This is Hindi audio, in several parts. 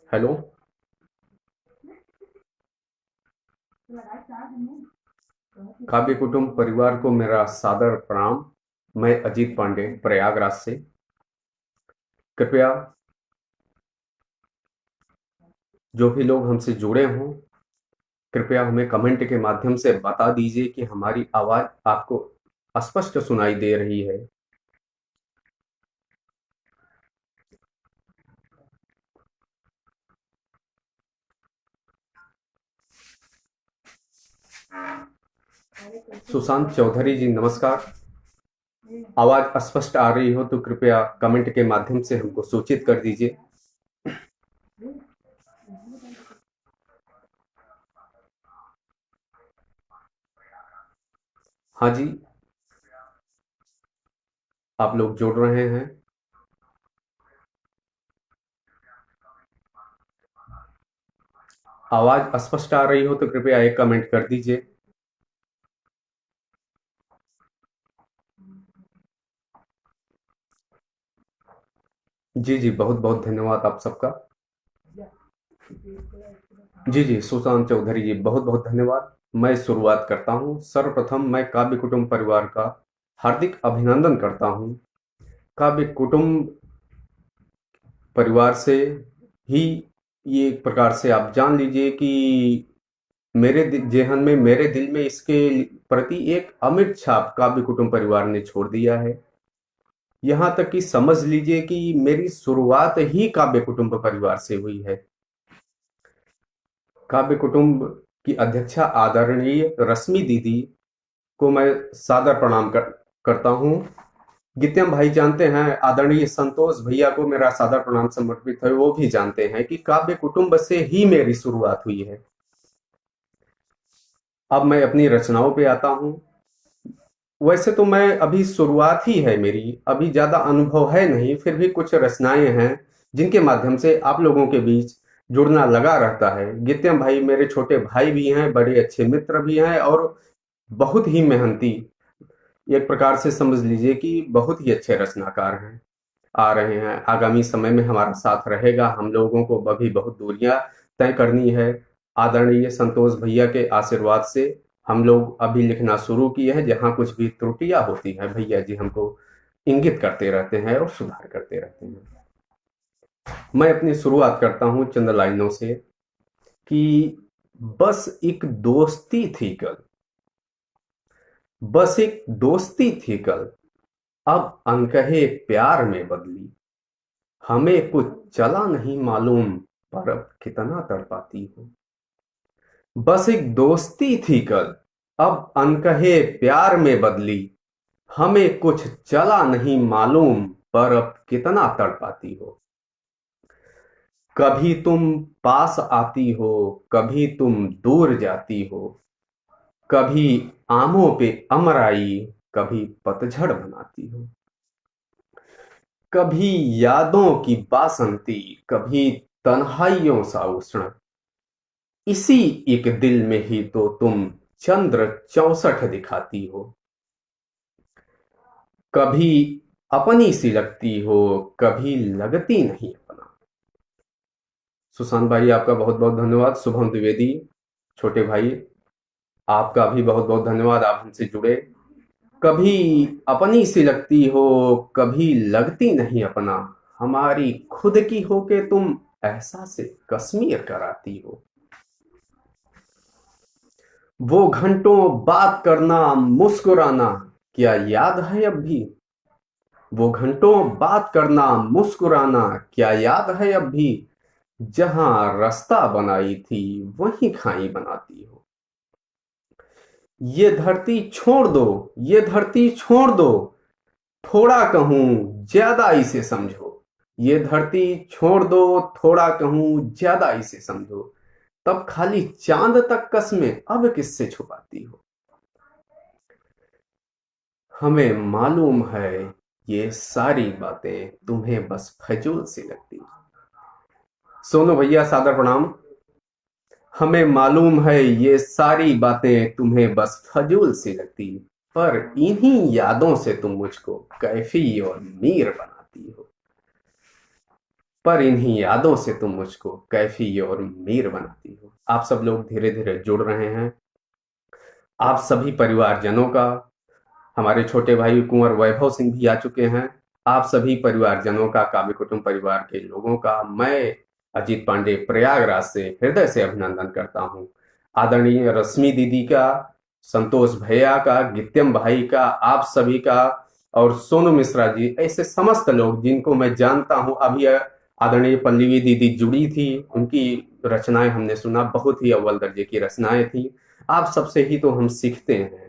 हेलो। काव्य कुटुंब परिवार को मेरा सादर प्रणाम। मैं अजीत पांडे प्रयागराज से। कृपया जो भी लोग हमसे जुड़े हों, कृपया हमें कमेंट के माध्यम से बता दीजिए कि हमारी आवाज आपको स्पष्ट सुनाई दे रही है। सुशांत चौधरी जी नमस्कार। आवाज स्पष्ट आ रही हो तो कृपया कमेंट के माध्यम से हमको सूचित कर दीजिए। हाँ जी, आप लोग जुड़ रहे हैं। आवाज स्पष्ट आ रही हो तो कृपया एक कमेंट कर दीजिए। जी जी, बहुत बहुत धन्यवाद आप सबका। जी जी, सुशांत चौधरी जी बहुत बहुत धन्यवाद। मैं शुरुआत करता हूं। सर्वप्रथम मैं काव्य कुटुंब परिवार का हार्दिक अभिनंदन करता हूं। काव्य कुटुंब परिवार से ही ये एक प्रकार से आप जान लीजिए कि मेरे जेहन में, मेरे दिल में इसके प्रति एक अमिट छाप काव्य कुटुंब परिवार ने छोड़ दिया है। यहां तक कि समझ लीजिए कि मेरी शुरुआत ही काव्य कुटुंब परिवार से हुई है। काव्य कुटुंब की अध्यक्षा आदरणीय रश्मि दीदी को मैं सादर प्रणाम करता हूं। गित्यम भाई जानते हैं, आदरणीय संतोष भैया को मेरा सादर प्रणाम समर्पित है। वो भी जानते हैं कि काव्य कुटुंब से ही मेरी शुरुआत हुई है। अब मैं अपनी रचनाओं पे आता हूं। वैसे तो मैं अभी शुरुआत ही है मेरी, अभी ज्यादा अनुभव है नहीं, फिर भी कुछ रचनाएं हैं जिनके माध्यम से आप लोगों के बीच जुड़ना लगा रहता है। गित्यम भाई मेरे छोटे भाई भी हैं, बड़े अच्छे मित्र भी हैं और बहुत ही मेहनती, एक प्रकार से समझ लीजिए कि बहुत ही अच्छे रचनाकार हैं। आ रहे हैं, आगामी समय में हमारा साथ रहेगा। हम लोगों को अभी बहुत दूरियां तय करनी है। आदरणीय संतोष भैया के आशीर्वाद से हम लोग अभी लिखना शुरू किए हैं। जहां कुछ भी त्रुटियां होती हैं भैया जी हमको इंगित करते रहते हैं और सुधार करते रहते हैं। मैं अपनी शुरुआत करता हूं चंद लाइनों से कि बस एक दोस्ती थी कल, बस एक दोस्ती थी कल, अब अनकहे प्यार में बदली। हमें कुछ चला नहीं मालूम, पर अब कितना तड़पाती हो। बस एक दोस्ती थी कल, अब अनकहे प्यार में बदली। हमें कुछ चला नहीं मालूम, पर अब कितना तड़पाती हो। कभी तुम पास आती हो, कभी तुम दूर जाती हो। कभी आमों पे अमराई, कभी पतझड़ बनाती हो। कभी यादों की बासंती, कभी तन्हाइयों सा उष्ण। इसी एक दिल में ही तो तुम चंद्र 64 दिखाती हो। कभी अपनी सी लगती हो, कभी लगती नहीं अपना। सुशांत भाई आपका बहुत बहुत धन्यवाद। शुभम द्विवेदी छोटे भाई, आपका भी बहुत बहुत धन्यवाद, आप हमसे जुड़े। कभी अपनी सी लगती हो, कभी लगती नहीं अपना। हमारी खुद की हो के तुम एहसास कश्मीर कराती हो। वो घंटों बात करना, मुस्कुराना, क्या याद है अब भी। वो घंटों बात करना, मुस्कुराना, क्या याद है अब भी। जहां रास्ता बनाई थी, वहीं खाई बनाती हो। ये धरती छोड़ दो, ये धरती छोड़ दो, थोड़ा कहूं ज्यादा इसे समझो। ये धरती छोड़ दो, थोड़ा कहूं ज्यादा इसे समझो। तब खाली चांद तक कस्में अब किससे छुपाती हो। हमें मालूम है ये सारी बातें तुम्हें बस फजूल सी लगती। सोनू भैया सादर प्रणाम। हमें मालूम है ये सारी बातें तुम्हें बस फजूल सी लगती, पर इन्हीं यादों से तुम मुझको कैफी और मीर बनाती हो। पर इन्हीं यादों से तुम मुझको कैफी और मीर बनाती हो। आप सब लोग धीरे धीरे जुड़ रहे हैं। आप सभी परिवारजनों का, हमारे छोटे भाई कुंवर वैभव सिंह भी आ चुके हैं। आप सभी परिवारजनों का, काव्य कुटुंब परिवार के लोगों का मैं अजीत पांडे प्रयागराज से हृदय से अभिनंदन करता हूं। आदरणीय रश्मि दीदी का, संतोष भैया का, गित्यम भाई का, आप सभी का, और सोनू मिश्रा जी, ऐसे समस्त लोग जिनको मैं जानता हूं। अभी आदरणीय पल्लवी दीदी जुड़ी थी, उनकी रचनाएं हमने सुना, बहुत ही अव्वल दर्जे की रचनाएं थी। आप सबसे ही तो हम सीखते हैं।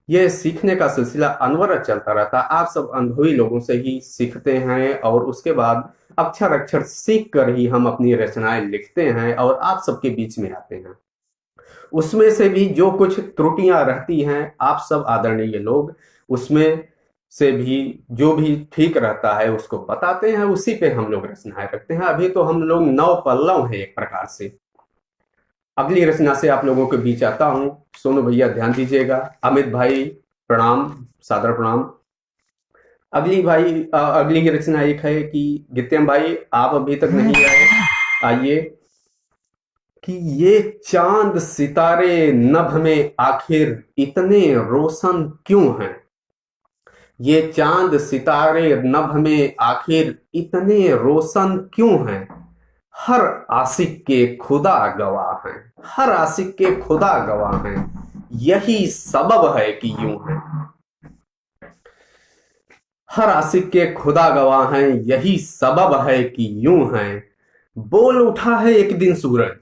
ये सीखने का सिलसिला अनवरत चलता रहता है। आप सब अनुभवी लोगों से ही सीखते हैं और उसके बाद अक्षर अक्षर सीख कर ही हम अपनी रचनाएं लिखते हैं और आप सबके बीच में आते हैं। उसमें से भी जो कुछ त्रुटियां रहती हैं, आप सब आदरणीय लोग उसमें से भी जो भी ठीक रहता है उसको बताते हैं, उसी पे हम लोग रचनाएं रखते हैं। अभी तो हम लोग नौ पल्लव हैं एक प्रकार से। अगली रचना से आप लोगों के बीच आता हूं। सोनू भैया ध्यान दीजिएगा, अमित भाई प्रणाम, सादर प्रणाम। अगली की रचना एक है कि गित्यम भाई आप अभी तक नहीं आए, आइए। कि ये चांद सितारे नभ में आखिर इतने रोशन क्यों हैं? ये चांद सितारे नभ में आखिर इतने रोशन क्यों हैं? हर आशिक के खुदा गवाह हैं, हर आशिक के खुदा गवाह हैं, यही सबब है कि यूं है। हर आशिक के खुदा गवाह हैं, यही सबब है कि यूं है। बोल उठा है एक दिन सूरज,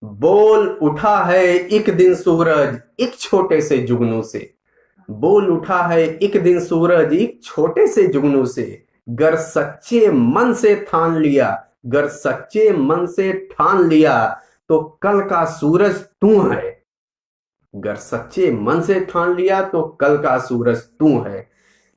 बोल उठा है एक दिन सूरज, एक छोटे से जुगनू से। बोल उठा है एक दिन सूरज एक छोटे से जुगनू से। गर सच्चे मन से ठान लिया, गर सच्चे मन से ठान लिया, तो कल का सूरज तू है। गर सच्चे मन से ठान लिया तो कल का सूरज तू है।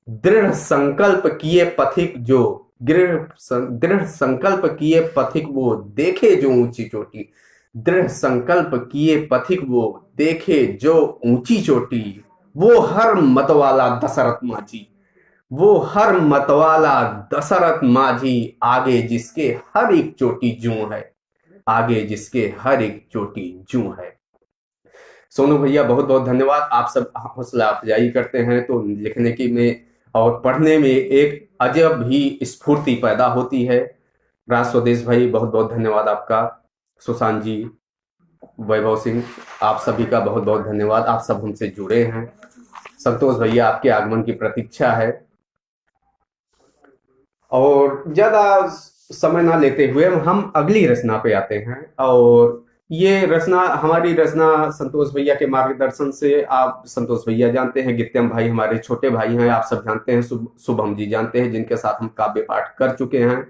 दृढ़ संकल्प किए पथिक जो, दृढ़ संकल्प किए पथिक वो देखे जो ऊंची चोटी। दृढ़ संकल्प किए पथिक वो देखे जो ऊंची चोटी। वो हर मतवाला दशरथ माझी, वो हर मतवाला दशरथ माझी, आगे जिसके हर एक चोटी जूं है, आगे जिसके हर एक चोटी जूं है। सोनू भैया बहुत बहुत धन्यवाद। आप सब हौसला अफजाई करते हैं तो लिखने की में और पढ़ने में एक अजब ही स्फूर्ति पैदा होती है। राज स्वदेश भाई बहुत बहुत धन्यवाद आपका। सुशांत जी, वैभव सिंह, आप सभी का बहुत बहुत धन्यवाद। आप सब हमसे जुड़े हैं। संतोष भैया, आपके आगमन की प्रतीक्षा है। और ज्यादा समय ना लेते हुए हम अगली रचना पे आते हैं। और ये रचना, हमारी रचना संतोष भैया के मार्गदर्शन से, आप संतोष भैया जानते हैं, गित्यम भाई हमारे छोटे भाई हैं, आप सब जानते हैं, शुभम जी जानते हैं, जिनके साथ हम काव्य पाठ कर चुके हैं।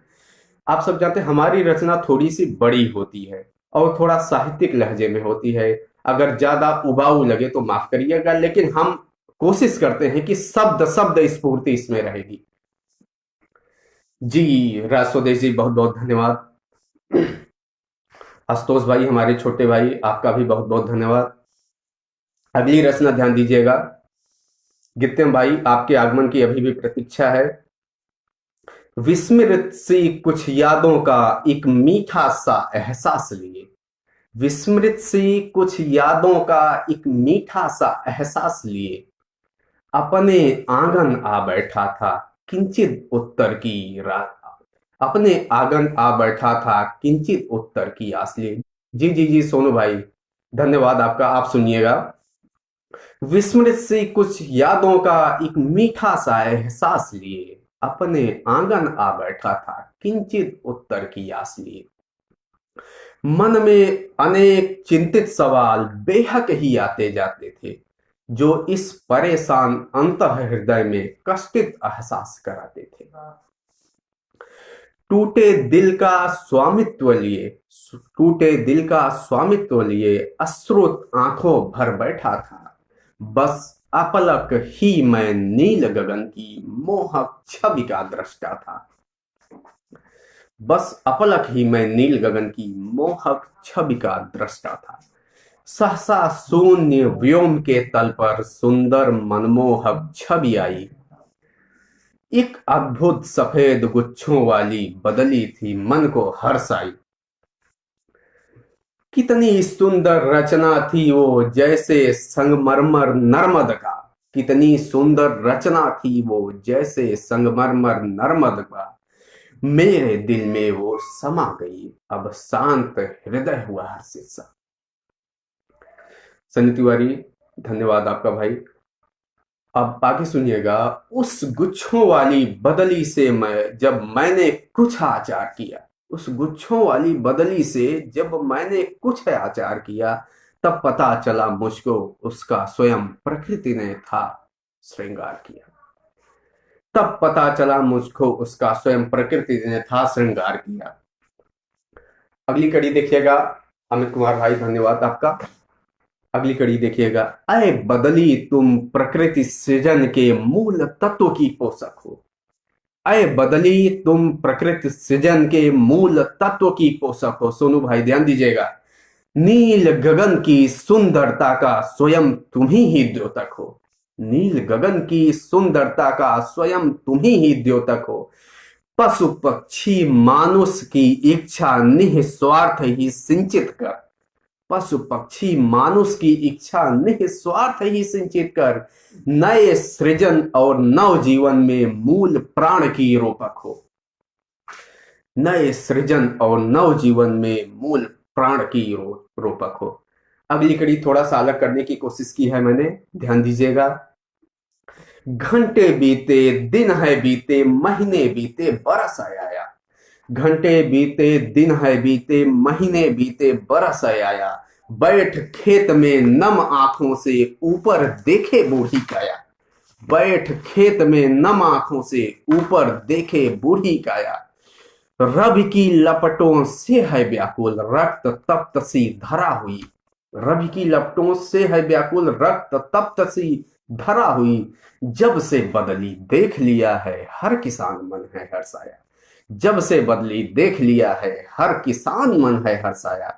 आप सब जानते हैं हमारी रचना थोड़ी सी बड़ी होती है और थोड़ा साहित्यिक लहजे में होती है। अगर ज्यादा उबाऊ लगे तो माफ करिएगा, लेकिन हम कोशिश करते हैं कि शब्द शब्द स्फूर्ति इसमें रहेगी। जी राज स्वदेश जी, बहुत बहुत धन्यवाद। आशुतोष भाई हमारे छोटे भाई, आपका भी बहुत बहुत धन्यवाद। अगली रचना ध्यान दीजिएगा। गित्यम भाई, आपके आगमन की अभी भी प्रतीक्षा है। विस्मृत सी कुछ यादों का एक मीठा सा एहसास लिए, विस्मृत सी कुछ यादों का एक मीठा सा एहसास लिए, अपने आंगन आ बैठा था किंचित उत्तर की रात, अपने आंगन आ बैठा था किंचित उत्तर की आस लिए। जी जी जी सोनू भाई, धन्यवाद आपका। आप सुनिएगा। विस्मृत सी कुछ यादों का एक मीठा सा एहसास लिए, अपने आंगन आ बैठा था किंचित उत्तर की आस लिए। मन में अनेक चिंतित सवाल बेहक ही आते जाते थे, जो इस परेशान अंतः हृदय में कष्टित एहसास कराते थे। टूटे दिल का स्वामित्व लिए, टूटे दिल का स्वामित्व लिए अश्रुत आंखों भर बैठा था। बस अपलक ही मैं नील गगन की मोहक छवि का दृष्टा था। बस अपलक ही मैं नील गगन की मोहक छवि का दृष्टा था। सहसा शून्य व्योम के तल पर सुंदर मनमोहक छवि आई। एक अद्भुत सफेद गुच्छों वाली बदली थी मन को हर्षाई। कितनी सुंदर रचना थी वो जैसे संगमरमर नर्मद का। कितनी सुंदर रचना थी वो जैसे संगमरमर नर्मद का। मेरे दिल में वो समा गई, अब शांत हृदय हुआ हर्षित सा। सनी तिवारी, धन्यवाद आपका भाई। अब आगे सुनिएगा। उस गुच्छों वाली बदली से जब मैंने कुछ आचार किया, उस गुच्छों वाली बदली से जब मैंने कुछ आचार किया, तब पता चला मुझको उसका स्वयं प्रकृति ने था श्रृंगार किया। तब पता चला मुझको उसका स्वयं प्रकृति ने था श्रृंगार किया। अगली कड़ी देखिएगा। अमित कुमार भाई, धन्यवाद आपका। अगली कड़ी देखिएगा। अय बदली तुम प्रकृति सृजन के मूल तत्व की पोषक हो। अय बदली तुम प्रकृति सृजन के मूल तत्व की पोषक हो। सोनू भाई ध्यान दीजिएगा। नील गगन की सुंदरता का स्वयं तुम ही द्योतक हो। नील गगन की सुंदरता का स्वयं तुम ही द्योतक हो। पशु पक्षी मानुष की इच्छा निस्वार्थ ही सिंचित कर। पशु पक्षी मानुष की इच्छा निस्वार्थ ही सिंचित कर नए सृजन और नव जीवन में मूल प्राण की रोपक हो। नए सृजन और नव जीवन में मूल प्राण की रोपक हो। अगली कड़ी थोड़ा सा अलग करने की कोशिश की है मैंने, ध्यान दीजिएगा। घंटे बीते दिन है बीते महीने बीते बरस आया। घंटे बीते दिन है बीते महीने बीते बरस आया। बैठ खेत में नम आंखों से ऊपर देखे बूढ़ी काया। बैठ खेत में नम आंखों से ऊपर देखे बूढ़ी काया। रवि की लपटों से है व्याकुल रक्त तप्त सी धरा हुई। रवि की लपटों से है व्याकुल रक्त तप्त सी धरा हुई। जब से बदली देख लिया है हर किसान मन है हर्षाया। जब से बदली देख लिया है हर किसान मन है हर्षाया।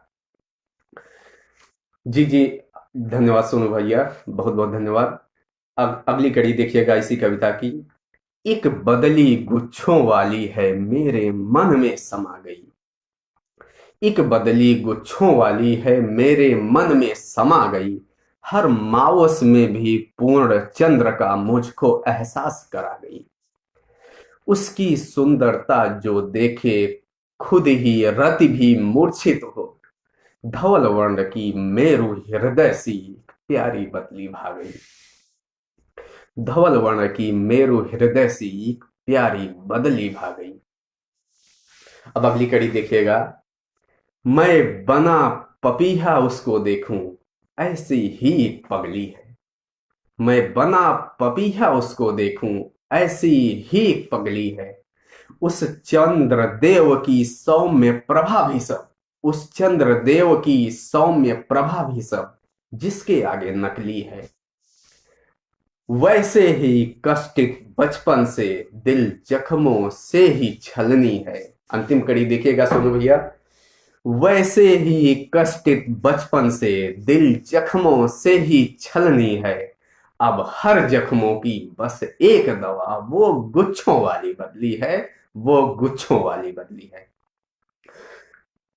जी जी, धन्यवाद सोनू भैया, बहुत बहुत धन्यवाद। अब अगली कड़ी देखिएगा इसी कविता की। एक बदली गुच्छों वाली है मेरे मन में समा गई। एक बदली गुच्छों वाली है मेरे मन में समा गई। हर मावस में भी पूर्ण चंद्र का मुझको एहसास करा गई। उसकी सुंदरता जो देखे खुद ही रति भी मूर्छित हो। धवल वर्ण की मेरु हृदय सी प्यारी बदली भा गई। धवल वर्ण की मेरु हृदय सी प्यारी बदली भा गई। अब अगली कड़ी देखिएगा। मैं बना पपीहा उसको देखूं ऐसी ही पगली है। मैं बना पपीहा उसको देखूं ऐसी ही पगली है। उस चंद्र देव की सौम्य प्रभा भी सब। उस चंद्र देव की सौम्य प्रभा भी सब जिसके आगे नकली है। वैसे ही कष्टित बचपन से दिल जख्मों से ही छलनी है। अंतिम कड़ी देखिएगा सोनू भैया। वैसे ही कष्टित बचपन से दिल जख्मों से ही छलनी है। अब हर जख्मों की बस एक दवा वो गुच्छों वाली बदली है। वो गुच्छों वाली बदली है।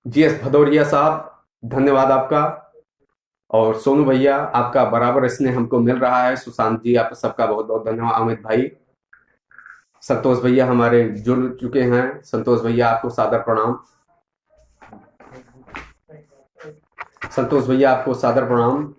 जीएस भदौरिया साहब, धन्यवाद आपका। और सोनू भैया, आपका बराबर स्नेह हमको मिल रहा है। सुशांत जी, आप सबका बहुत बहुत धन्यवाद। अमित भाई, संतोष भैया हमारे जुड़ चुके हैं। संतोष भैया आपको सादर प्रणाम। संतोष भैया आपको सादर प्रणाम।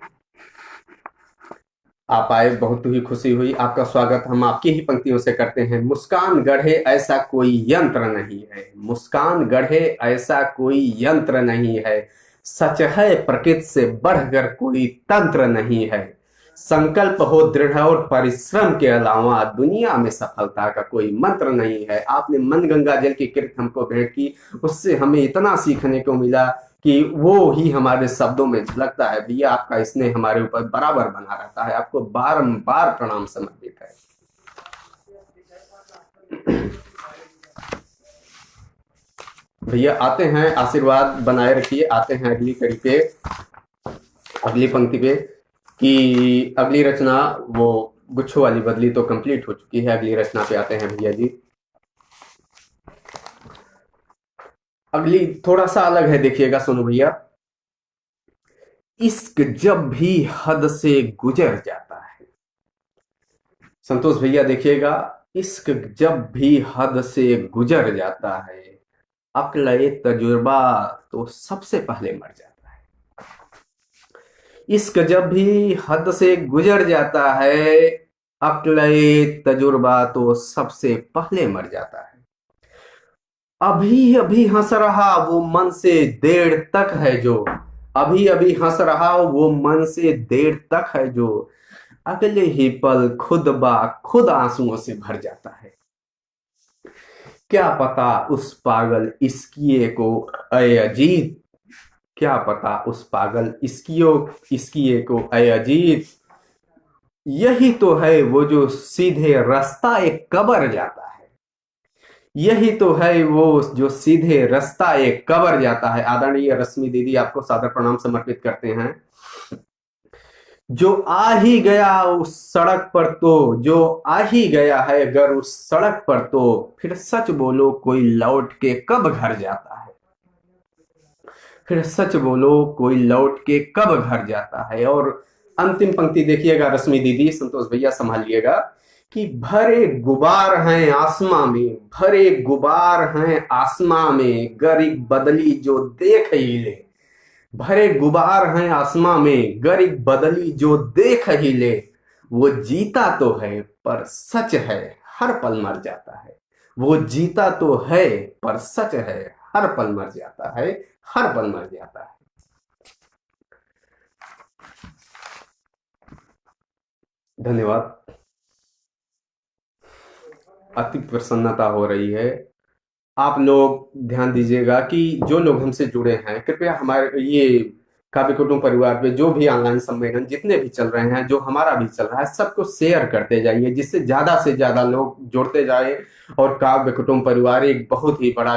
आप आए, बहुत ही खुशी हुई। आपका स्वागत हम आपकी ही पंक्तियों से करते हैं। मुस्कान गढ़े ऐसा कोई यंत्र नहीं है। मुस्कान गढ़े ऐसा कोई यंत्र नहीं है। सच है प्रकृति से बढ़कर कोई तंत्र नहीं है। संकल्प हो दृढ़ और परिश्रम के अलावा दुनिया में सफलता का कोई मंत्र नहीं है। आपने मन गंगा जल की कृत हमको भेंट की, उससे हमें इतना सीखने को मिला कि वो ही हमारे शब्दों में झलकता है। भैया, आपका स्नेह हमारे ऊपर बराबर बना रहता है। आपको बारंबार प्रणाम समर्पित है। भैया आते हैं, आशीर्वाद बनाए रखिए। आते हैं अगली कड़ी पे, अगली पंक्ति पे, कि अगली रचना वो गुच्छों वाली बदली तो कंप्लीट हो चुकी है। अगली रचना पे आते हैं भैया जी। अगली थोड़ा सा अलग है, देखिएगा सोनू भैया। इश्क जब भी हद से गुजर जाता है। संतोष भैया देखिएगा, इश्क जब भी हद से गुजर जाता है, अक्ल ए तजुर्बा तो सबसे पहले मर जाता है। इश्क जब भी हद से गुजर जाता है, अक्ल ए तजुर्बा तो सबसे पहले मर जाता है। अभी अभी हंस रहा वो मन से देर तक है जो, अभी अभी हंस रहा वो मन से देर तक है जो, अगले ही पल खुद बा खुद आंसुओं से भर जाता है। क्या पता उस पागल इश्किए को ऐ अजीत, क्या पता उस पागल इश्किए को ऐ अजीत, यही तो है वो जो सीधे रास्ता एक कब्र जाता है। यही तो है वो जो सीधे रास्ता एक कब्र जाता है। आदरणीय रश्मि दीदी, आपको सादर प्रणाम समर्पित करते हैं। जो आ ही गया उस सड़क पर तो, जो आ ही गया है अगर उस सड़क पर तो, फिर सच बोलो कोई लौट के कब घर जाता है। फिर सच बोलो कोई लौट के कब घर जाता है। और अंतिम पंक्ति देखिएगा रश्मि दीदी, संतोष भैया संभालिएगा, कि भरे गुबार हैं आसमां में, भरे गुबार हैं आसमां में, गरीब बदली जो देख ही ले। भरे गुबार हैं आसमां में, गरीब बदली जो देख ही ले, वो जीता तो है पर सच है हर पल मर जाता है। वो जीता तो है पर सच है हर पल मर जाता है, हर पल मर जाता है। धन्यवाद। अति प्रसन्नता हो रही है। आप लोग ध्यान दीजिएगा कि जो लोग हमसे जुड़े हैं, कृपया हमारे ये काव्य कुटुंब परिवार पे जो भी ऑनलाइन सम्मेलन जितने भी चल रहे हैं, जो हमारा भी चल रहा है, सबको शेयर करते जाइए, जिससे ज्यादा से ज्यादा लोग जुड़ते जाए और काव्य कुटुंब परिवार एक बहुत ही बड़ा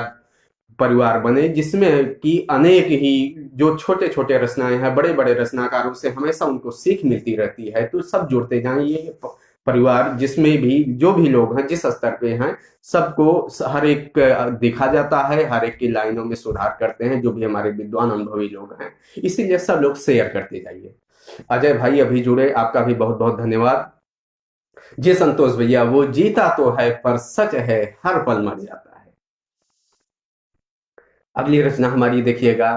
परिवार बने, जिसमें कि अनेक ही जो छोटे छोटे रचनाएं हैं, बड़े बड़े रचनाकारों से हमेशा उनको सीख मिलती रहती है। तो सब जुड़ते जाएं। ये परिवार जिसमें भी जो भी लोग हैं, जिस स्तर पे हैं, सबको हर एक देखा जाता है, हर एक की लाइनों में सुधार करते हैं जो भी हमारे विद्वान अनुभवी लोग हैं। इसीलिए सब लोग शेयर करते जाइए। अजय भाई अभी जुड़े, आपका भी बहुत बहुत धन्यवाद। जी संतोष भैया, वो जीता तो है पर सच है हर पल मर जाता है। अगली रचना हमारी देखिएगा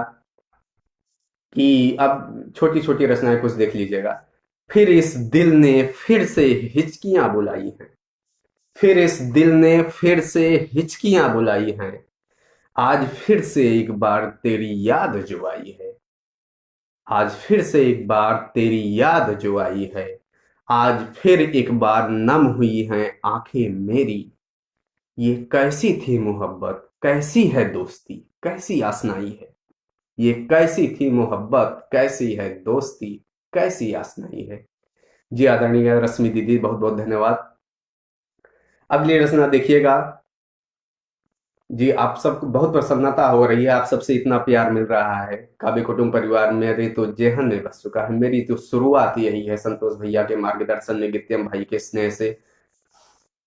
कि अब छोटी छोटी रचनाएं कुछ देख लीजिएगा। फिर इस दिल ने फिर से हिचकियां बुलाई हैं, फिर इस दिल ने फिर से हिचकियां बुलाई हैं, आज फिर से एक बार तेरी याद जो आई है। आज फिर से एक बार तेरी याद जो आई है, आज फिर एक बार नम हुई हैं आंखें मेरी। ये कैसी थी मोहब्बत, कैसी है दोस्ती, कैसी आसनाई है। ये कैसी थी मोहब्बत, कैसी है दोस्ती, कैसी आसनाई है। जी आदरणीय रश्मि दीदी, बहुत बहुत धन्यवाद। अगली रचना देखिएगा। जी आप सबको बहुत प्रसन्नता हो रही है, आप सबसे इतना प्यार मिल रहा है। काव्य कुटुंब परिवार मेरे तो जेहन में बस चुका है। मेरी तो शुरुआत यही है, संतोष भैया के मार्गदर्शन में, नित्यम भाई के स्नेह से।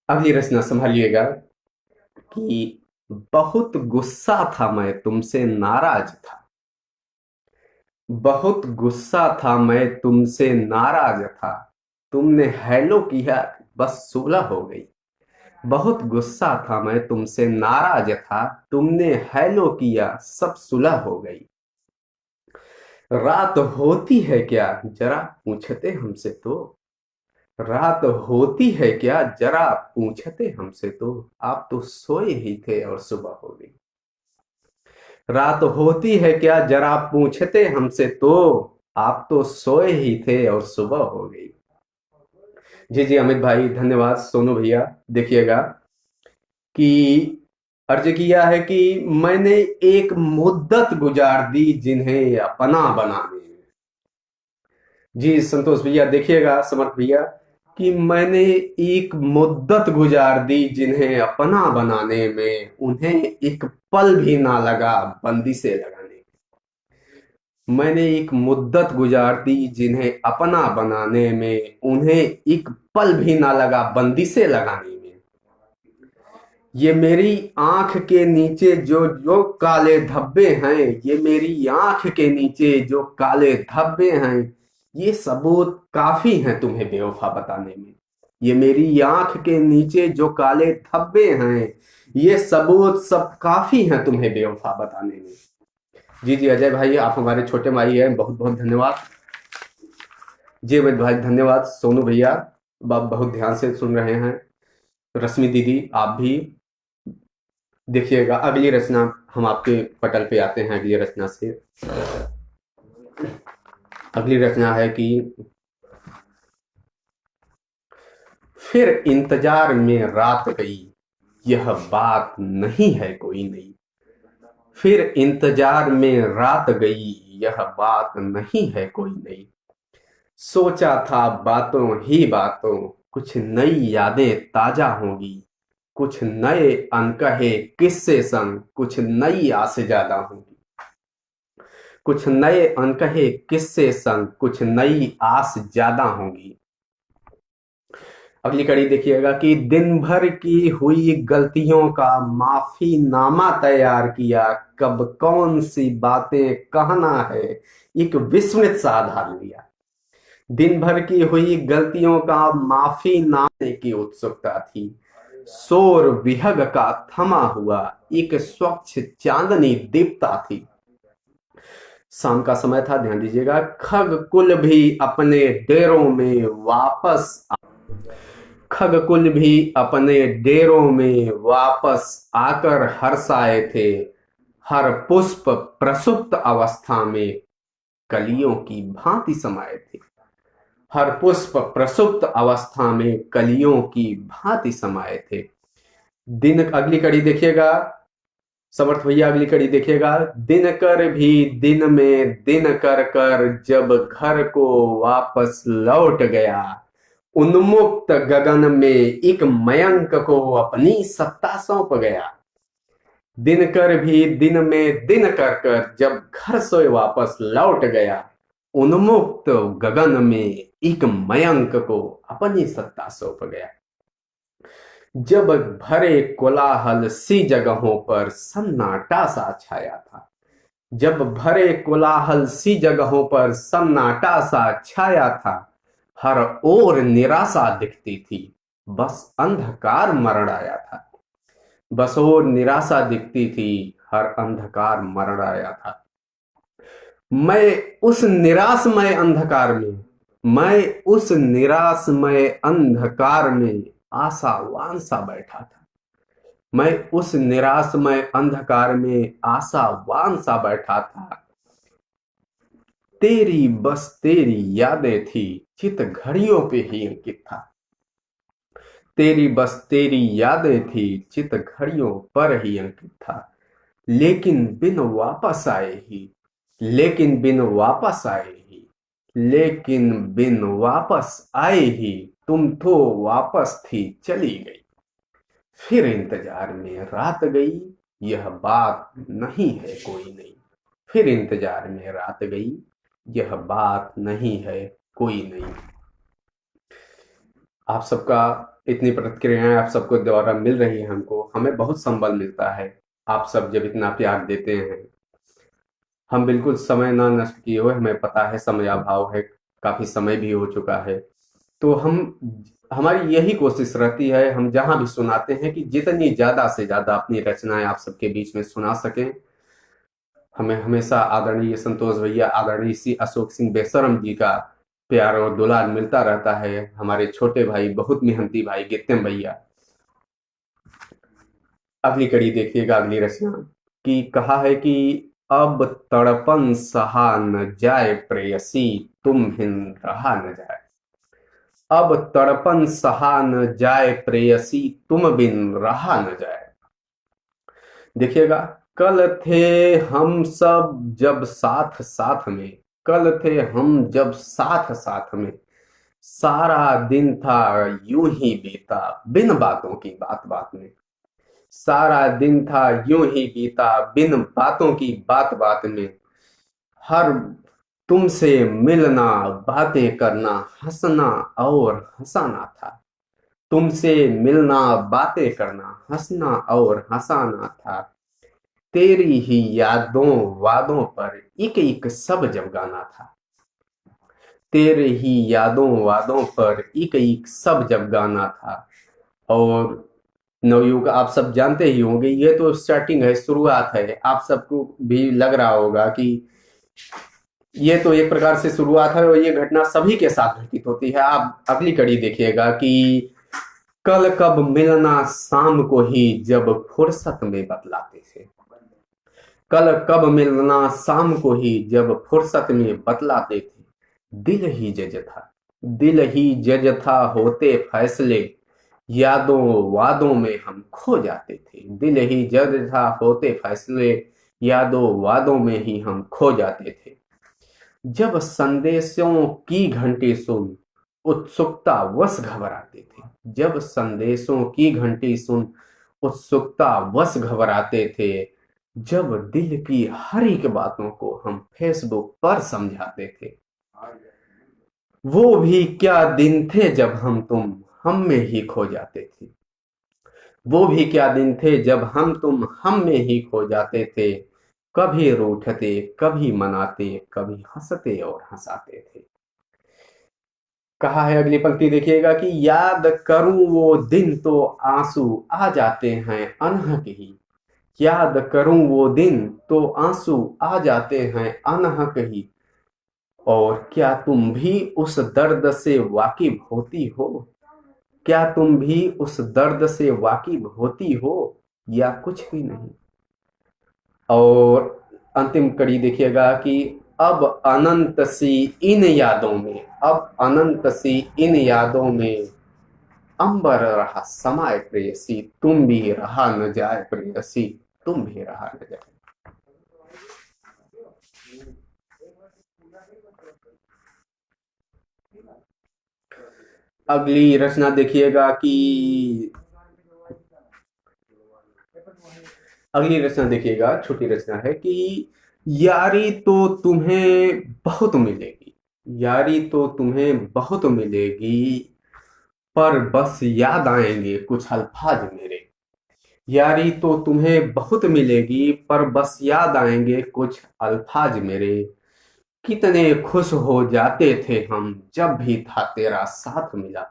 अगली रचना संभालिएगा कि बहुत गुस्सा था मैं तुमसे नाराज था, बहुत गुस्सा था मैं तुमसे नाराज था, तुमने हेलो किया बस सुलह हो गई। बहुत गुस्सा था मैं तुमसे नाराज था, तुमने हेलो किया सब सुलह हो गई। रात होती है क्या जरा पूछते हमसे तो, रात होती है क्या जरा पूछते हमसे तो, आप तो सोए ही थे और सुबह हो गई। रात होती है क्या जरा पूछते हमसे तो, आप तो सोए ही थे और सुबह हो गई। जी जी अमित भाई धन्यवाद। सोनू भैया देखिएगा कि अर्ज किया है कि मैंने एक मुद्दत गुजार दी जिन्हें अपना बनाने में। जी संतोष भैया देखिएगा, समर्थ भैया, कि मैंने एक मुद्दत गुजार दी जिन्हें अपना बनाने में, उन्हें एक पल भी ना लगा बंदी से लगाने में। मैंने एक मुद्दत गुजार दी जिन्हें अपना बनाने में, उन्हें एक पल भी ना लगा बंदिशें लगाने में। ये मेरी आंख के नीचे जो जो काले धब्बे हैं, ये मेरी आंख के नीचे जो काले धब्बे हैं, ये सबूत काफी हैं तुम्हें बेवफा बताने में। ये मेरी आंख के नीचे जो काले धब्बे हैं, ये सबूत सब काफी हैं तुम्हें बेवफा बताने में। जी जी अजय भाई, आप हमारे छोटे भाई हैं, बहुत बहुत धन्यवाद। जी अमित भाई धन्यवाद। सोनू भैया आप बहुत ध्यान से सुन रहे हैं। रश्मि दीदी आप भी देखिएगा। अगली रचना हम आपके पटल पे आते हैं। अगली रचना से, अगली रचना है कि फिर इंतजार में रात गई, यह बात नहीं है कोई नई। फिर इंतजार में रात गई, यह बात नहीं है कोई नई। सोचा था बातों ही बातों, कुछ नई यादें ताजा होंगी। कुछ नए अनकहे किस्से संग, कुछ नई आस ज्यादा होंगी। कुछ नए अनकहे किस्से संग, कुछ नई आस ज्यादा होंगी। अगली कड़ी देखिएगा कि दिन भर की हुई गलतियों का माफीनामा तैयार किया। कब कौन सी बातें कहना है, एक विस्मृत सा आधार लिया। दिन भर की हुई गलतियों का माफीनामे की उत्सुकता थी। शोर विहग का थमा हुआ एक स्वच्छ चांदनी दीप्ता थी। शाम का समय था, ध्यान दीजिएगा। खगकुल भी अपने डेरों में वापस खगकुल भी अपने डेरों में वापस आकर हर्षाए थे। हर पुष्प प्रसुप्त अवस्था में कलियों की भांति समाये थे। हर पुष्प प्रसुप्त अवस्था में कलियों की भांति समाये थे। दिन, अगली कड़ी देखिएगा समर्थ भैया, अगली कड़ी देखिएगा। दिन कर भी दिन में दिन कर कर जब घर को वापस लौट गया। उन्मुक्त गगन में एक मयंक को अपनी सत्ता सौंप गया। दिन कर भी दिन में दिन कर कर जब घर से वापस लौट गया। उन्मुक्त गगन में एक मयंक को अपनी सत्ता सौंप गया। जब भरे कोलाहल सी जगहों पर सन्नाटा सा छाया था। जब भरे कोलाहल सी जगहों पर सन्नाटा सा छाया था। हर ओर निराशा दिखती थी, बस अंधकार मरण आया था। बस और निराशा दिखती थी, हर अंधकार मरण आया था। मैं उस निराशमय अंधकार में, मैं उस निराशमय अंधकार में आशावान सा बैठा था। मैं उस निराशमय अंधकार में आशावान सा बैठा था। तेरी बस तेरी यादें थी, चित घड़ियों पे ही अंकित था। तेरी बस तेरी यादें थी, चित घड़ियों पर ही अंकित था। लेकिन बिन वापस आए ही, लेकिन बिन वापस आए ही, लेकिन बिन वापस आए ही तुम तो वापस थी चली गई। फिर इंतजार में रात गई, यह बात नहीं है कोई नई। फिर इंतजार में रात गई, यह बात नहीं है कोई नई। आप सबका इतनी प्रतिक्रियाएं आप सबको द्वारा मिल रही है, हमको, हमें बहुत संबल मिलता है। आप सब जब इतना प्यार देते हैं, हम बिल्कुल समय ना नष्ट किए हुए, हमें पता है समय अभाव है, काफी समय भी हो चुका है, तो हमारी यही कोशिश रहती है, हम जहां भी सुनाते हैं कि जितनी ज्यादा से ज्यादा अपनी रचनाएं आप सबके बीच में सुना सकें। हमें हमेशा आदरणीय संतोष भैया, आदरणीय श्री अशोक सिंह बेसरम जी का प्यार और दुलार मिलता रहता है। हमारे छोटे भाई, बहुत मेहनती भाई गित्तम भैया। अगली कड़ी देखिएगा, अगली रचना की कहा है कि अब तड़पन सहा न जाए प्रेयसी, तुम बिन रहा न जाए। अब तड़पन सहा न जाए प्रेयसी, तुम बिन रहा न जाए। देखिएगा, कल थे हम सब जब साथ साथ में, कल थे हम जब साथ साथ में, सारा दिन था यूं ही बीता बिन बातों की बात बात में। सारा दिन था यूं ही बीता बिन बातों की बात बात में। हर तुमसे मिलना, बातें करना, हंसना और हंसाना था। तुमसे मिलना, बातें करना, हंसना और हंसाना था। तेरी ही यादों वादों पर एक एक सब जब गाना था। तेरे ही यादों वादों पर एक एक सब जब गाना था। और नवयुग आप सब जानते ही होंगे, ये तो स्टार्टिंग है, शुरुआत है। आप सबको भी लग रहा होगा कि ये तो एक प्रकार से शुरुआत है और ये घटना सभी के साथ घटित होती है। आप अगली कड़ी देखिएगा कि कल कब मिलना शाम को ही जब फुर्सत में बतलाते थे। कल कब मिलना शाम को ही जब फुर्सत में बतलाते थे। दिल ही जज था, दिल ही जज था, होते फैसले यादों वादों में हम खो जाते थे। दिल ही जज था, होते फैसले यादों वादों में ही हम खो जाते थे। जब संदेशों की घंटी सुन उत्सुकता वश घबराते थे। जब संदेशों की घंटी सुन उत्सुकता वश घबराते थे। जब दिल की हर एक बातों को हम फेसबुक पर समझाते थे। वो भी क्या दिन थे जब हम में ही खो जाते थे। वो भी क्या दिन थे जब हम में ही खो जाते थे। कभी रूठते, कभी मनाते, कभी हंसते और हंसाते थे। कहा है अगली पंक्ति देखिएगा कि याद करूं वो दिन तो आंसू आ जाते हैं अनहक ही। याद करूं वो दिन तो आंसू आ जाते हैं अनहक ही। और क्या तुम भी उस दर्द से वाकिफ होती हो। क्या तुम भी उस दर्द से वाकिफ होती हो, या कुछ भी नहीं। और अंतिम कड़ी देखिएगा कि अब अनंत सी इन यादों में, अब अनंत सी इन यादों में अंबर रहा समाए प्रेयसी, तुम भी रहा न जाए प्रेयसी, तुम भी रहा न जाए। अगली रचना देखिएगा कि अगली रचना देखिएगा, छोटी रचना है कि यारी तो तुम्हें बहुत मिलेगी। यारी तो तुम्हें बहुत मिलेगी, पर बस याद आएंगे कुछ अल्फाज मेरे। यारी तो तुम्हें बहुत मिलेगी, पर बस याद आएंगे कुछ अल्फाज मेरे। कितने खुश हो जाते थे हम जब भी था तेरा साथ मिला।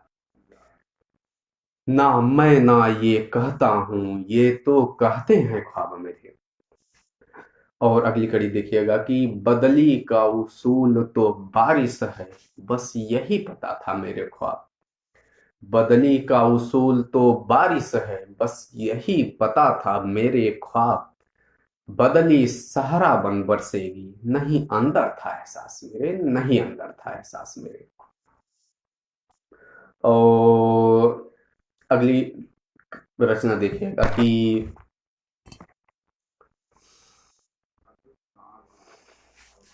ना मैं ना ये कहता हूं, ये तो कहते हैं ख्वाब मेरे। और अगली कड़ी देखिएगा कि बदली का उसूल तो बारिश है, बस यही पता था मेरे ख्वाब। बदली का उसूल तो बारिश है, बस यही पता था मेरे ख्वाब। बदली सहरा बन बरसेगी, नहीं अंदर था एहसास मेरे, नहीं अंदर था एहसास मेरे। और अगली रचना देखिएगा कि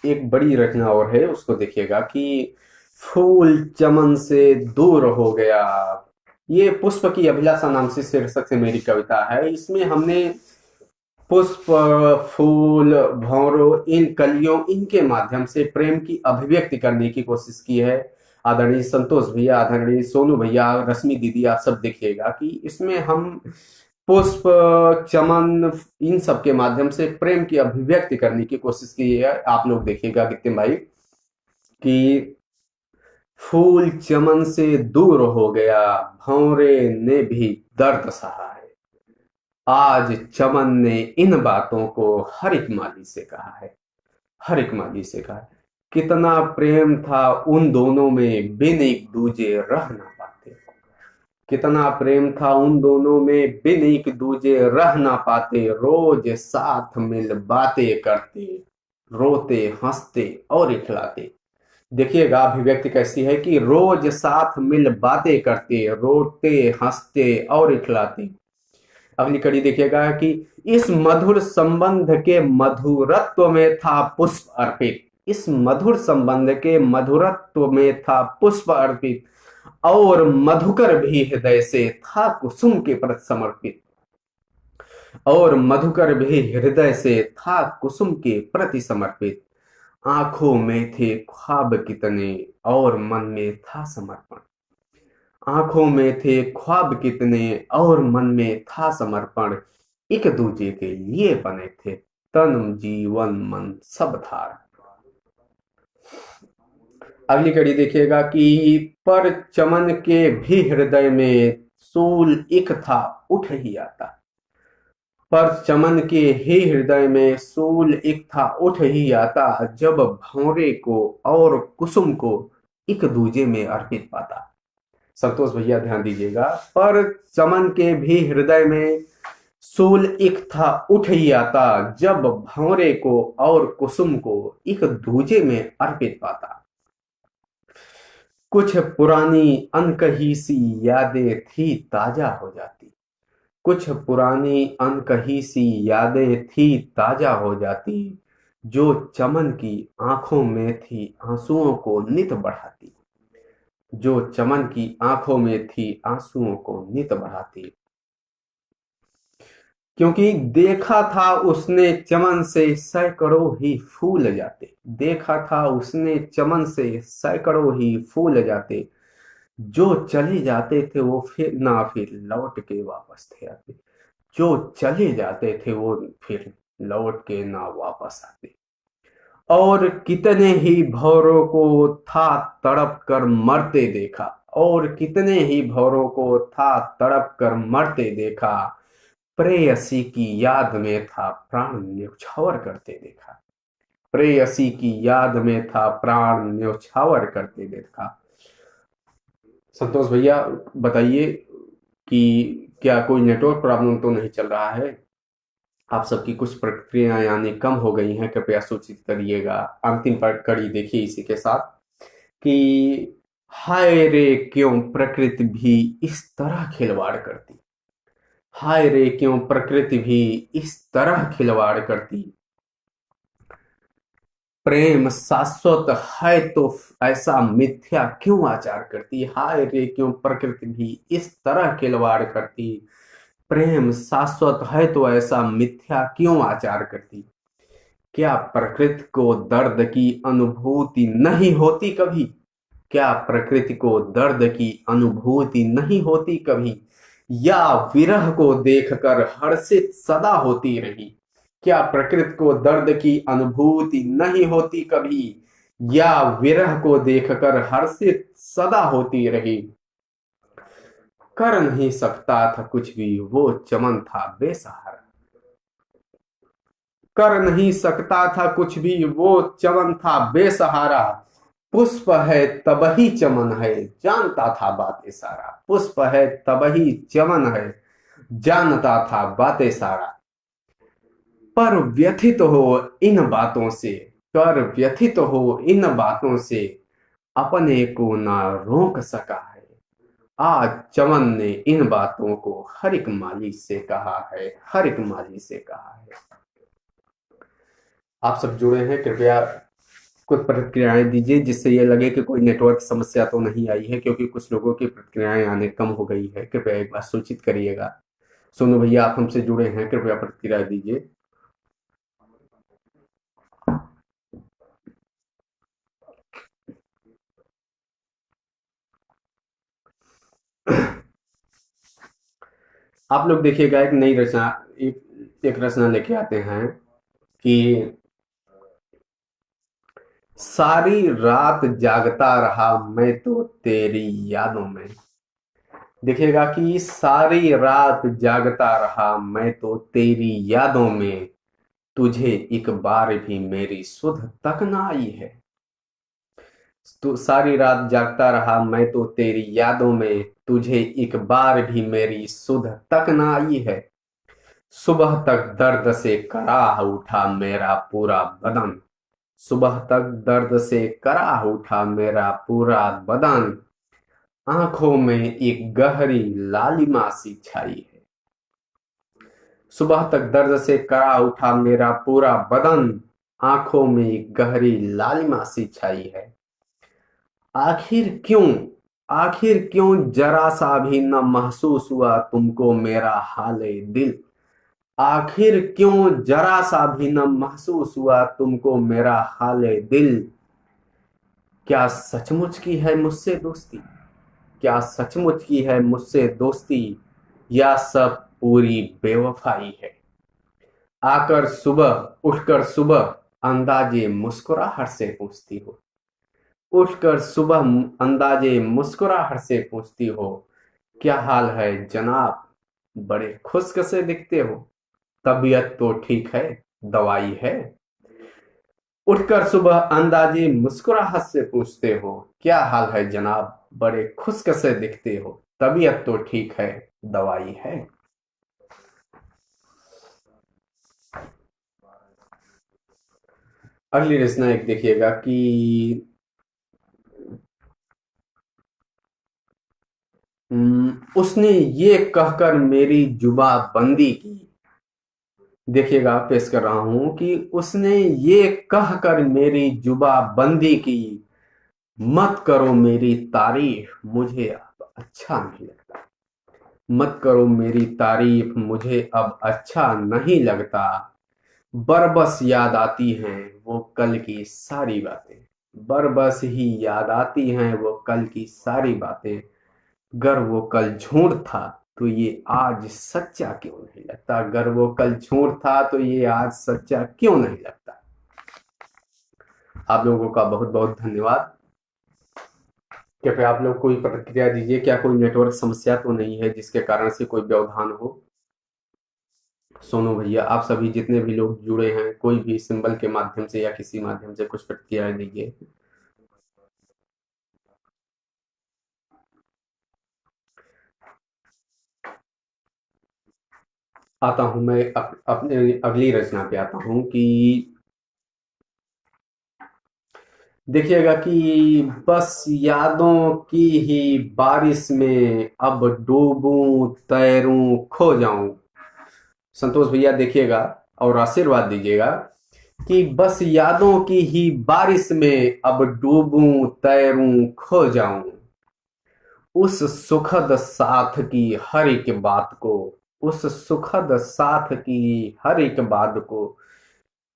एक बड़ी रचना और है, उसको देखिएगा कि फूल चमन से दूर हो गया। ये पुष्प की अभिलाषा नाम से शीर्षक से मेरी कविता है। इसमें हमने पुष्प, फूल, भंवरों, इन कलियों, इनके माध्यम से प्रेम की अभिव्यक्ति करने की कोशिश की है। आदरणीय संतोष भैया, आदरणीय सोनू भैया, रश्मि दीदी, आप सब देखिएगा कि इसमें हम पुष्प, चमन, इन सब के माध्यम से प्रेम की अभिव्यक्ति करने की कोशिश की है। आप लोग देखिएगा कितने भाई कि फूल चमन से दूर हो गया, भंवरे ने भी दर्द सहा है। आज चमन ने इन बातों को हर एक माली से कहा है, हर एक माली से कहा है। कितना प्रेम था उन दोनों में, बिन एक दूजे रह ना पाते। कितना प्रेम था उन दोनों में, बिन एक दूजे रह ना पाते। रोज साथ मिल बातें करते, रोते हंसते और इखलाते। देखिएगा अभिव्यक्ति कैसी है कि रोज साथ मिल बातें करते, रोते हंसते और इखलाते। अगली कड़ी देखिएगा कि इस मधुर संबंध के मधुरत्व में था पुष्प अर्पित। इस मधुर संबंध के मधुरत्व में था पुष्प अर्पित, और मधुकर भी हृदय से था कुसुम के प्रति समर्पित। और मधुकर भी हृदय से था कुसुम के प्रति समर्पित। आंखों में थे ख्वाब कितने और मन में था समर्पण। आंखों में थे ख्वाब कितने और मन में था समर्पण। एक दूजे के लिए बने थे, तन जीवन मन सब था। अगली कड़ी देखिएगा कि पर चमन के भी हृदय में सूल एक था उठ ही आता। पर चमन के ही हृदय में सूल एक था उठ ही आता, जब भंवरे को और कुसुम को एक दूजे में अर्पित पाता। संतोष भैया ध्यान दीजिएगा, पर चमन के भी हृदय में सूल एक था उठ ही आता, जब भंवरे को और कुसुम को एक दूजे में अर्पित पाता। कुछ पुरानी अनकही सी यादें थी ताजा हो जाती। कुछ पुरानी अनकही सी यादें थी ताजा हो जाती, जो चमन की आंखों में थी आंसुओं को नित बढ़ाती। जो चमन की आंखों में थी आंसुओं को नित बढ़ाती। क्योंकि देखा था उसने चमन से सैकड़ों ही फूल जाते। देखा था उसने चमन से सैकड़ों ही फूल जाते, जो चले जाते थे वो फिर लौट के वापस थे आते। जो चले जाते थे वो फिर लौट के ना वापस आते। और कितने ही भौरों को था तड़प कर मरते देखा। और कितने ही भौरों को था तड़प कर मरते देखा, प्रेयसी की याद में था प्राण न्यौछावर करते देखा। प्रेयसी की याद में था प्राण न्यौछावर करते देखा। संतोष भैया बताइए कि क्या कोई नेटवर्क प्रॉब्लम तो नहीं चल रहा है? आप सबकी कुछ प्रतिक्रिया यानी कम हो गई हैं, कृपया सूचित करिएगा। अंतिम कड़ी देखिए इसी के साथ कि हाय रे क्यों प्रकृति भी इस तरह खिलवाड़ करती। हाय रे क्यों प्रकृति भी इस तरह खिलवाड़ करती। प्रेम शाश्वत है तो ऐसा मिथ्या क्यों आचार करती। हाय रे क्यों प्रकृति भी इस तरह खिलवाड़ करती। प्रेम शाश्वत है तो ऐसा मिथ्या क्यों आचार करती। क्या प्रकृति को दर्द की अनुभूति नहीं होती कभी। क्या प्रकृति को दर्द की अनुभूति नहीं होती कभी, या विरह को देखकर हर्षित सदा होती रही। क्या प्रकृति को दर्द की अनुभूति नहीं होती कभी, या विरह को देखकर हर्षित सदा होती रही। कर नहीं सकता था कुछ भी वो चमन था बेसहारा। कर नहीं सकता था कुछ भी वो चमन था बेसहारा। पुष्प है तबही चमन है जानता था बातें सारा। पुष्प है तबही चमन है जानता था बातें सारा। पर व्यथित हो इन बातों से। पर व्यथित हो इन बातों से, अपने को ना रोक सका है। आज चमन ने इन बातों को हर एक माली से कहा है। हर एक माली से कहा है। आप सब जुड़े हैं, कृपया कुछ प्रतिक्रियाएं दीजिए जिससे ये लगे कि कोई नेटवर्क समस्या तो नहीं आई है, क्योंकि कुछ लोगों की प्रतिक्रियाएं आने कम हो गई है। कृपया एक बार सूचित करिएगा। सोनू भैया आप हमसे जुड़े हैं, कृपया प्रतिक्रिया दीजिए। आप लोग देखिएगा एक नई रचना, एक रचना लेके आते हैं कि सारी रात जागता रहा मैं तो तेरी यादों में। देखिएगा कि सारी रात जागता रहा मैं तो तेरी यादों में, तुझे एक बार भी मेरी सुध तक न आई है। तो सारी रात जागता रहा मैं तो तेरी यादों में, तुझे एक बार भी मेरी सुध तक न आई है। सुबह तक दर्द से कराह उठा मेरा पूरा बदन। सुबह तक दर्द से कराह उठा मेरा पूरा बदन। आंखों में एक गहरी लालिमा सी छाई है। सुबह तक दर्द से करा उठा मेरा पूरा बदन। आंखों में एक गहरी लालिमा सी छाई है। आखिर क्यों, आखिर क्यों जरा सा भी न महसूस हुआ तुमको मेरा हाले दिल। आखिर क्यों जरा सा भी न महसूस हुआ तुमको मेरा हाले दिल। क्या सचमुच की है मुझसे दोस्ती, क्या सचमुच की है मुझसे दोस्ती, या सब पूरी बेवफाई है। आकर सुबह उठकर सुबह अंदाजे मुस्कुराहट से पूछती हो, उठकर सुबह अंदाजे मुस्कुराहट से पूछती हो, क्या हाल है जनाब, बड़े खुश कैसे दिखते हो, तबीयत तो ठीक है, दवाई है। उठकर सुबह अंदाजे मुस्कुराहट से पूछते हो, क्या हाल है जनाब, बड़े खुश कैसे दिखते हो, तबीयत तो ठीक है, दवाई है। अगली रचना एक देखिएगा कि उसने ये कहकर मेरी जुबा बंदी की। देखिएगा, पेश कर रहा हूं कि उसने ये कहकर मेरी जुबा बंदी की, मत करो मेरी तारीफ मुझे अब अच्छा नहीं लगता, मत करो मेरी तारीफ मुझे अब अच्छा नहीं लगता। बरबस याद आती हैं वो कल की सारी बातें, बरबस ही याद आती हैं वो कल की सारी बातें। गर वो कल झूठ था तो ये आज सच्चा क्यों नहीं लगता, अगर वो कल झूठ था तो ये आज सच्चा क्यों नहीं लगता। आप लोगों का बहुत बहुत धन्यवाद। कृपया आप लोग कोई प्रतिक्रिया दीजिए, क्या कोई नेटवर्क समस्या तो नहीं है जिसके कारण से कोई व्यवधान हो। सोनू भैया, आप सभी जितने भी लोग जुड़े हैं, कोई भी सिंबल के माध्यम से या किसी माध्यम से कुछ प्रतिक्रिया दीजिए। आता हूं मैं अपने अगली रचना पे आता हूं कि देखिएगा कि बस यादों की ही बारिश में अब डूबूं तैरूं खो जाऊं। संतोष भैया देखिएगा और आशीर्वाद दीजिएगा कि बस यादों की ही बारिश में अब डूबूं तैरूं खो जाऊं। उस सुखद साथ की हर एक बात को, उस सुखद साथ की हर एक बात को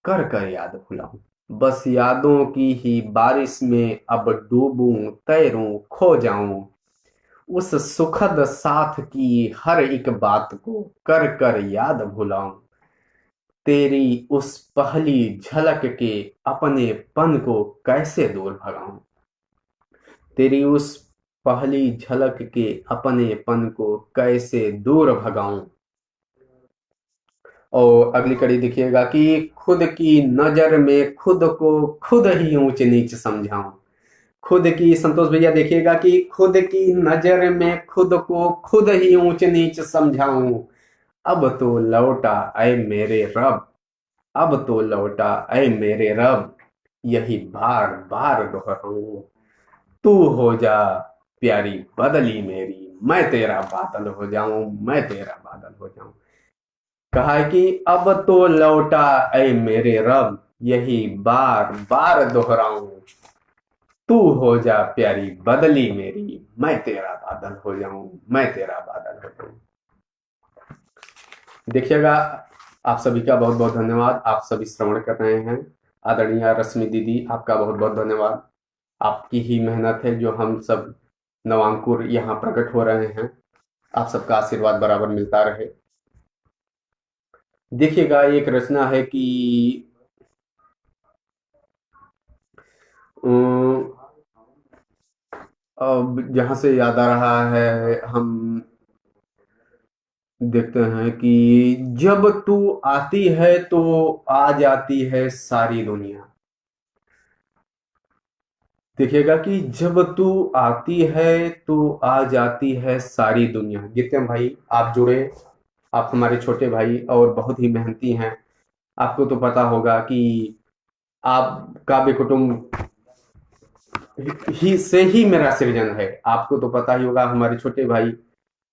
कर कर याद भुलाऊं। बस यादों की ही बारिश में अब डूबूं तैरूं खो जाऊं। उस सुखद साथ की हर एक बात को कर कर याद भुलाऊं। तेरी उस पहली झलक के अपनेपन को कैसे दूर भगाऊं। तेरी उस पहली झलक के अपनेपन को कैसे दूर भगाऊं। और अगली कड़ी देखिएगा कि खुद की नजर में खुद को खुद ही ऊंच नीच समझाऊं। खुद की, संतोष भैया देखिएगा कि खुद की नजर में खुद को खुद ही ऊंच नीच समझाऊं। अब तो लौटा ऐ मेरे रब, अब तो लौटा ऐ मेरे रब, यही बार बार दोहराऊं। तू हो जा प्यारी बदली मेरी, मैं तेरा बादल हो जाऊं, मैं तेरा बादल हो जाऊं। कहा है कि अब तो लौटा ऐ मेरे रब, यही बार बार दोहराऊं। तू हो जा प्यारी बदली मेरी, मैं तेरा बादल हो जाऊं, मैं तेरा बादल हो जाऊं। देखिएगा, आप सभी का बहुत बहुत धन्यवाद। आप सभी श्रवण कर रहे हैं। आदरणीय रश्मि दीदी, आपका बहुत बहुत धन्यवाद। आपकी ही मेहनत है जो हम सब नवांकुर यहाँ प्रकट हो रहे हैं। आप सबका आशीर्वाद बराबर मिलता रहे। देखिएगा, एक रचना है कि अब जहां से याद आ रहा है, हम देखते हैं कि जब तू आती है तो आ जाती है सारी दुनिया। देखिएगा कि जब तू आती है तो आ जाती है सारी दुनिया। जितने भाई आप जुड़े, आप हमारे छोटे भाई और बहुत ही मेहनती हैं। आपको तो पता होगा कि आप काव्य कुटुंब ही से ही मेरा सृजन है। आपको तो पता ही होगा, हमारे छोटे भाई,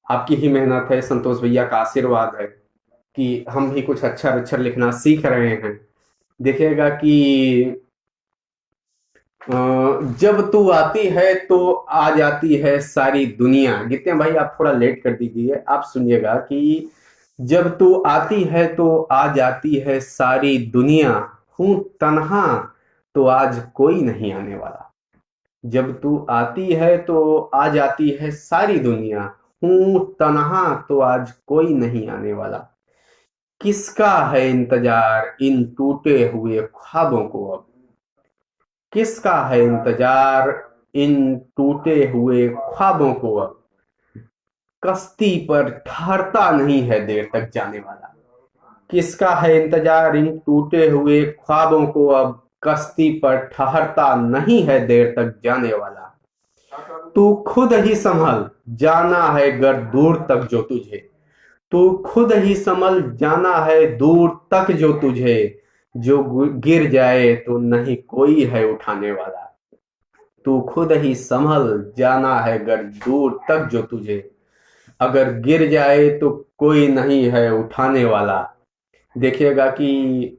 आपकी ही मेहनत है, संतोष भैया का आशीर्वाद है कि हम भी कुछ अक्षर अक्षर लिखना सीख रहे हैं। देखिएगा कि जब तू आती है तो आ जाती है सारी दुनिया। गित्ते भाई आप थोड़ा लेट कर दीजिए, आप सुनिएगा कि जब तू आती है तो आ जाती है सारी दुनिया, हूं तन्हा तो आज कोई नहीं आने वाला। जब तू आती है तो आ जाती है सारी दुनिया, हूं तन्हा तो आज कोई नहीं आने वाला। किसका है इंतजार इन टूटे हुए ख्वाबों को अब, किसका है इंतजार इन टूटे हुए ख्वाबों को अब। कश्ती पर ठहरता नहीं है देर तक जाने वाला। किसका है इंतजार इन टूटे हुए ख्वाबों को अब, कश्ती पर ठहरता नहीं है देर तक जाने वाला। तू खुद ही संभल, जाना है गर दूर तक जो तुझे। तू खुद ही संभल, जाना है दूर तक जो तुझे। जो गिर जाए तो नहीं कोई है उठाने वाला। तू खुद ही संभल, जाना है गर दूर तक जो तुझे। अगर गिर जाए तो कोई नहीं है उठाने वाला। देखिएगा कि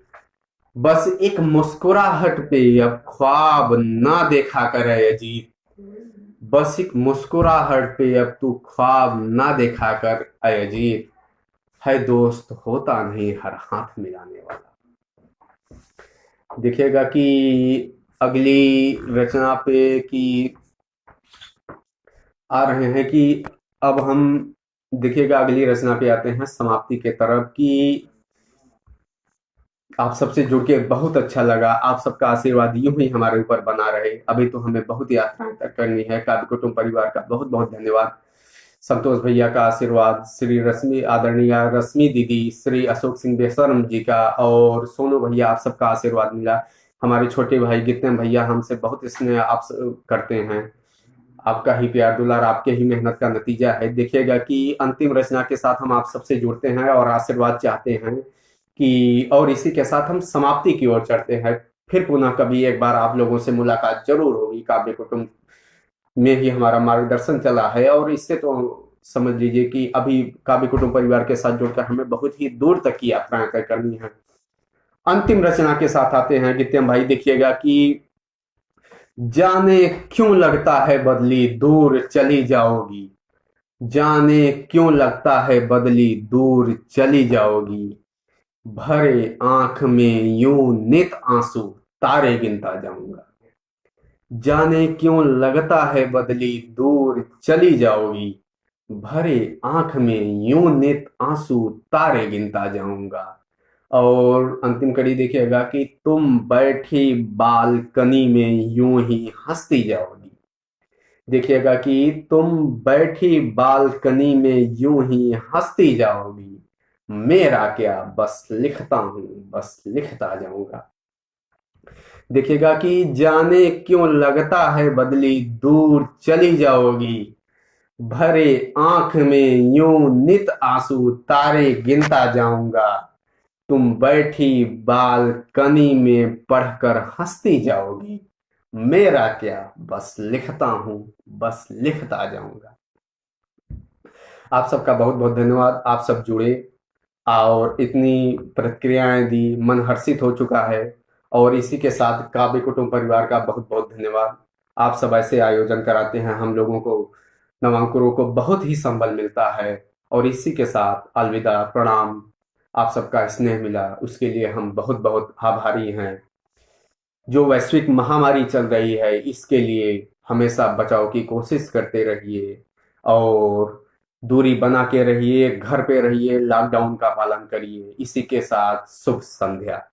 बस एक मुस्कुराहट पे अब ख्वाब ना देखा करे अजीत। बस एक मुस्कुराहट पे अब तू ख्वाब ना देखा कर अजीत। है दोस्त होता नहीं हर हाथ मिलाने वाला। देखिएगा कि अगली रचना पे कि आ रहे हैं कि अब हम देखिएगा अगली रचना पे आते हैं समाप्ति के तरफ कि आप सबसे जुड़ के बहुत अच्छा लगा। आप सबका आशीर्वाद यूं ही हमारे ऊपर बना रहे। अभी तो हमें बहुत यात्राएं तय करनी है। काव्य कुटुंब परिवार का बहुत बहुत धन्यवाद। संतोष भैया का आशीर्वाद, श्री रश्मि आदरणीय रश्मि दीदी, श्री अशोक सिंह बेशर्म जी का और सोनू भैया, आप सबका आशीर्वाद मिला। हमारे छोटे भाई गितम भैया हमसे बहुत स्नेह आप करते हैं। आपका ही प्यार दुलार, आपके ही मेहनत का नतीजा है। देखिएगा कि अंतिम रचना के साथ हम आप सबसे जुड़ते हैं और आशीर्वाद चाहते हैं कि, और इसी के साथ हम समाप्ति की ओर चढ़ते हैं। फिर पुनः कभी एक बार आप लोगों से मुलाकात जरूर होगी। काव्य कुटुंब में ही हमारा मार्गदर्शन चला है और इससे तो समझ लीजिए कि अभी काव्य कुटुंब परिवार के साथ जुड़कर हमें बहुत ही दूर तक की यात्राएं तय करनी है। अंतिम रचना के साथ आते हैं गित्यम भाई। देखिएगा कि जाने क्यों लगता है बदली दूर चली जाओगी। जाने क्यों लगता है बदली दूर चली जाओगी। भरे आंख में यूं नित आंसू तारे गिनता जाऊंगा। जाने क्यों लगता है बदली दूर चली जाओगी। भरे आंख में यूं नित आंसू तारे गिनता जाऊंगा। और अंतिम कड़ी देखिएगा कि तुम बैठी बालकनी में यूं ही हंसती जाओगी। देखिएगा कि तुम बैठी बालकनी में यूं ही हंसती जाओगी। मेरा क्या बस लिखता हूं, बस लिखता जाऊंगा। देखिएगा कि जाने क्यों लगता है बदली दूर चली जाओगी। भरे आंख में यूं नित आंसू तारे गिनता जाऊंगा। तुम बैठी बालकनी में पढ़कर हंसती जाओगी। मेरा क्या बस लिखता हूं, बस लिखता जाऊंगा। आप सबका बहुत बहुत धन्यवाद। आप सब जुड़े और इतनी प्रतिक्रियाएं दी, मन हर्षित हो चुका है। और इसी के साथ काव्य कुटुंब परिवार का बहुत बहुत धन्यवाद। आप सब ऐसे आयोजन कराते हैं, हम लोगों को नवांकुरों को बहुत ही संबल मिलता है। और इसी के साथ अलविदा, प्रणाम। आप सबका स्नेह मिला उसके लिए हम बहुत बहुत आभारी हैं। जो वैश्विक महामारी चल रही है इसके लिए हमेशा बचाव की कोशिश करते रहिए और दूरी बना के रहिए, घर पे रहिए, लॉकडाउन का पालन करिए। इसी के साथ शुभ संध्या।